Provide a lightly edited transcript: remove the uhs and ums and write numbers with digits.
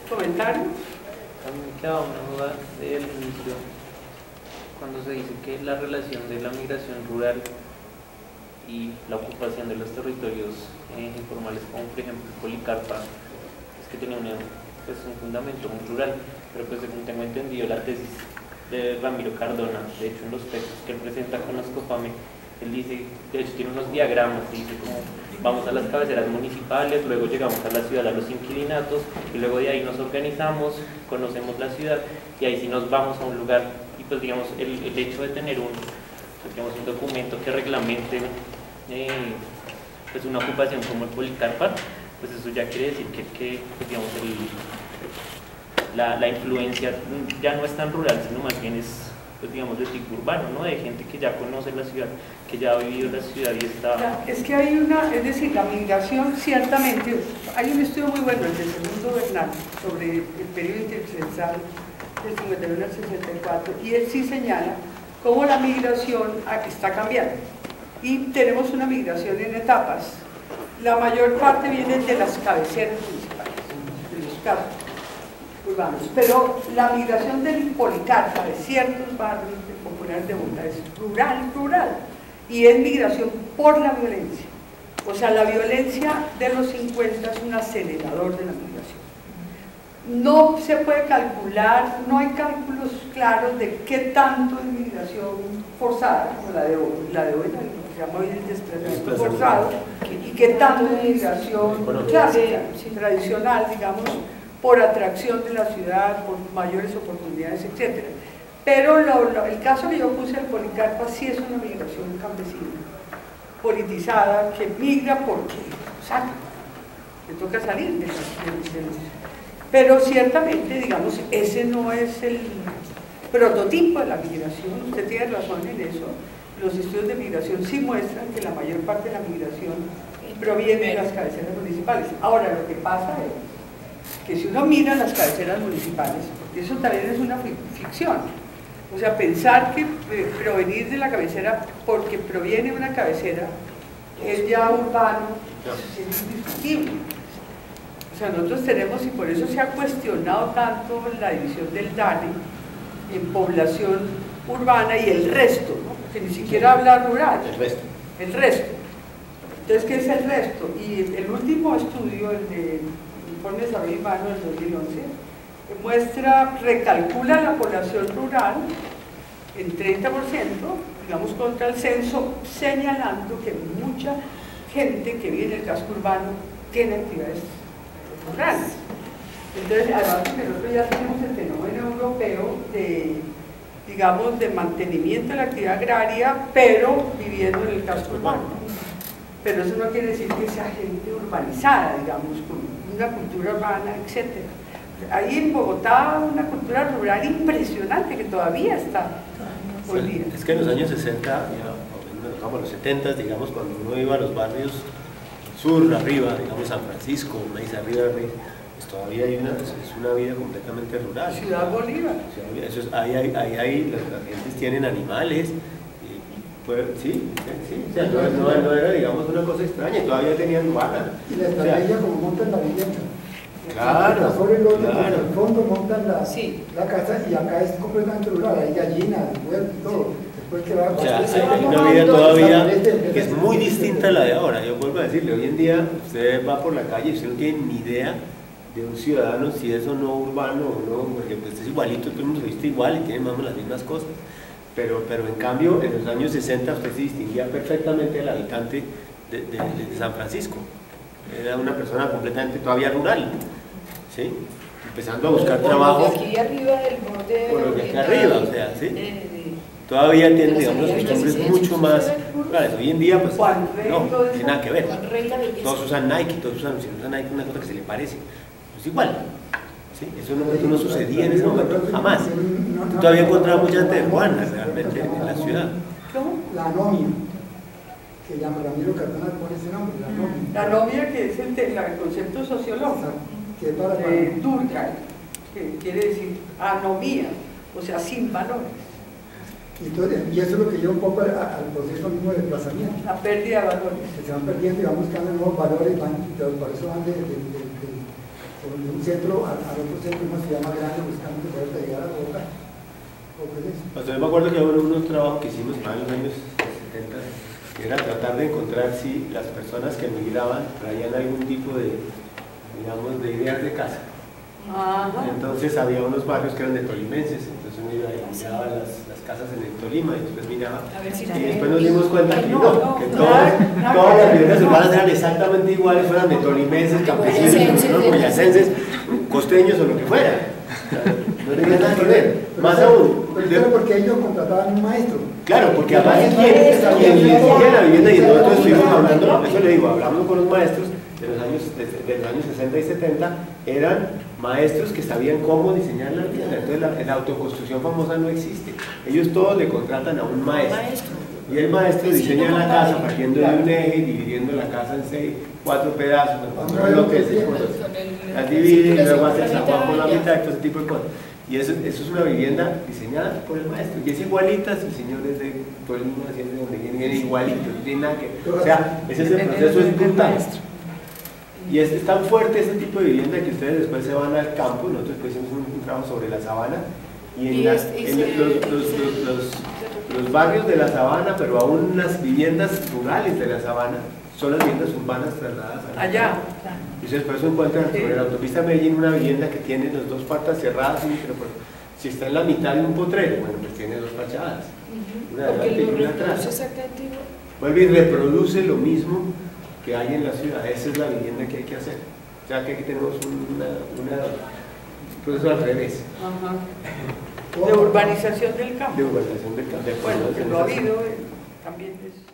¿Comentario? A mí me quedaba una duda del inicio, cuando se dice que la relación de la migración rural y la ocupación de los territorios informales, como por ejemplo Policarpa, es que tenía pues, un fundamento muy rural, pero pues según tengo entendido la tesis de Ramiro Cardona, de hecho en los textos que él presenta con Ascopame, él dice, de hecho tiene unos diagramas, dice como vamos a las cabeceras municipales, luego llegamos a la ciudad, a los inquilinatos, y luego de ahí nos organizamos, conocemos la ciudad, y ahí sí nos vamos a un lugar, y pues digamos, el hecho de tener un documento que reglamente pues una ocupación como el Policarpa, pues eso ya quiere decir que pues digamos, la influencia ya no es tan rural, sino más bien es, pues digamos, de tipo urbano, ¿no? De gente que ya conoce la ciudad, que ya ha vivido la ciudad y está... Es que hay es decir, la migración ciertamente, hay un estudio muy bueno, el de Segundo Bernal, sobre el periodo intercensal del 51 al 64, y él sí señala cómo la migración está cambiando. Y tenemos una migración en etapas. La mayor parte viene de las cabeceras municipales, de los cascos urbanos, pero la migración del Policarpa, de ciertos barrios populares de Bogotá, es rural, y es migración por la violencia. O sea, la violencia de los 50 es un acelerador de la migración. No se puede calcular, no hay cálculos claros de qué tanto es migración forzada, como la de hoy, se llama hoy el desplazamiento forzado, y qué tanto es migración clásica, tradicional, digamos, por atracción de la ciudad, por mayores oportunidades, etc. Pero el caso que yo puse del Policarpa sí es una migración campesina, politizada, que migra porque le toca salir de pero ciertamente, digamos, ese no es el prototipo de la migración, usted tiene razón en eso. Los estudios de migración sí muestran que la mayor parte de la migración proviene de las cabeceras municipales. Ahora, lo que pasa es que si uno mira las cabeceras municipales, porque eso también es una ficción, o sea, pensar que provenir de la cabecera porque proviene de una cabecera es ya urbano, es indiscutible. O sea, nosotros tenemos, y por eso se ha cuestionado tanto la división del DANE en población urbana y el resto, ¿no? Que ni siquiera habla rural. El resto. Entonces, ¿qué es el resto? Y el último estudio, el de Informe de Desarrollo Urbano del 2011, recalcula la población rural en 30%, digamos, contra el censo, señalando que mucha gente que vive en el casco urbano tiene actividades rurales. Entonces, además que nosotros ya tenemos el fenómeno europeo de, digamos, de mantenimiento de la actividad agraria, pero viviendo en el casco urbano. Pero eso no quiere decir que sea gente urbanizada, digamos, con una cultura urbana, etc. Hay en Bogotá una cultura rural impresionante que todavía está hoy día. Es que en los años 60, digamos, los 70, digamos, cuando uno iba a los barrios sur, arriba, digamos San Francisco, Maíz arriba, pues todavía hay es una vida completamente rural. Ciudad Bolívar. Eso es, ahí las gentes tienen animales, sí, o sea, no era, digamos, una cosa extraña, y todavía tenían vaca. Y la estrategia como montan la vivienda. Claro, sobre el orden, claro. En el fondo montan la casa, y acá es completamente rural, hay gallinas, huerto y todo. O sea, hay una vida todavía que es muy distinta a la de ahora. Yo vuelvo a decirle, hoy en día usted va por la calle y usted no tiene ni idea de un ciudadano si es o no urbano o no, porque pues es igualito, todo el mundo se viste igual y tiene más o menos las mismas cosas. Pero en cambio, en los años 60 usted se distinguía perfectamente del habitante de San Francisco. Era una persona completamente todavía rural, ¿sí? Empezando a buscar trabajo. Por aquí arriba del borde. Por lo que aquí arriba, o sea, ¿sí? Todavía tienen, digamos, las costumbres mucho más claro, hoy en día, pues, no tiene nada que ver. Todos usan Nike, si no usan Nike, una cosa que se le parece. Es igual. ¿Sí? Eso no sucedía en ese momento, jamás. Todavía encontraba mucha gente urbana realmente en la ciudad. ¿Cómo? La anomia, que llama Ramiro Cardona, pone ese nombre, la anomia. La anomia, que es el concepto sociológico de Durkheim, que quiere decir anomía, o sea, sin valores. Y eso es lo que lleva un poco al proceso mismo de desplazamiento. La pérdida de valores. Que se van perdiendo y van buscando nuevos valores, y por eso van de un un centro al otro centro, una ciudad más grande, buscando que pueda llegar a Bogotá. Pues yo me acuerdo que hubo unos trabajos que hicimos para los años 70, que era tratar de encontrar si las personas que migraban traían algún tipo de, digamos, de ideas de casa. Ajá. Entonces había unos barrios que eran de tolimenses, entonces uno iba y miraba las casas en el Tolima y después miraba. Y después nos dimos cuenta que no, que todas las viviendas urbanas eran exactamente iguales, fueran de tolimenses, campesinos, boyacenses, costeños o lo que fuera. No tenía nada que ver. Más aún. Pero porque ellos contrataban un maestro. Claro, porque aparte quien les decía la vivienda, y nosotros estuvimos hablando, eso le digo, hablamos con los maestros de los años 60 y 70, eran maestros que sabían cómo diseñar la vivienda. Entonces la autoconstrucción famosa no existe. Ellos todos le contratan a un maestro. Y el maestro diseña la casa partiendo de un eje y dividiendo la casa en 4 pedazos, las divide y luego hace el zaguán por la mitad, todo ese tipo de cosas. Y eso es una vivienda diseñada por el maestro. Y es igualita si el señor es de todo el mundo haciendo de donde viene igualito, no tiene nada que. O sea, ese es el proceso, es brutal. Y es tan fuerte ese tipo de vivienda que ustedes después se van al campo. Nosotros después hicimos un trabajo sobre la sabana. Y en los barrios de la sabana, pero aún las viviendas rurales de la sabana, son las viviendas urbanas trasladadas allá. Y ustedes por eso encuentran sobre la autopista Medellín una vivienda que tiene las dos puertas cerradas, pero si está en la mitad de un potrero, bueno, pues tiene 2 fachadas, una adelante y una atrás. Vuelve y reproduce lo mismo que hay en la ciudad. Esa es la vivienda que hay que hacer. O sea que aquí tenemos un proceso al revés. Ajá. De urbanización del campo. De urbanización del campo. Bueno, que lo ha habido también es...